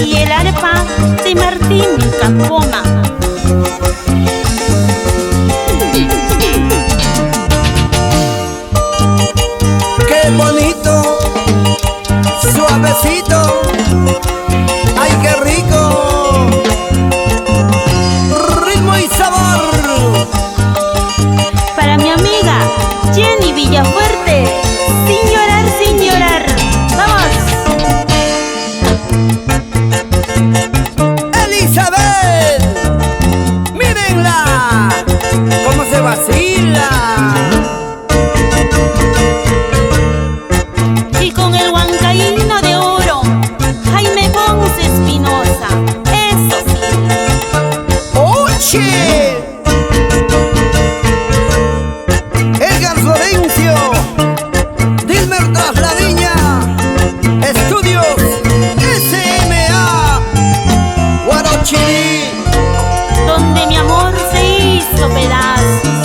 y el arpa de Martín Campoma. Qué bonito, suavecito, ay qué rico, ritmo y sabor. Para mi amiga Jenny Villafuerte, sin llorar, sin llorar. ¡Vamos! Elizabeth, mírenla, cómo se vacila. Y con el huancaíno de oro, Jaime Ponce Espinosa. Eso sí. ¡Oye! Edgar Florencio, Dilmer Tras la Viña, Estudios SMA, Guarochirí. Donde mi amor se hizo pedazos.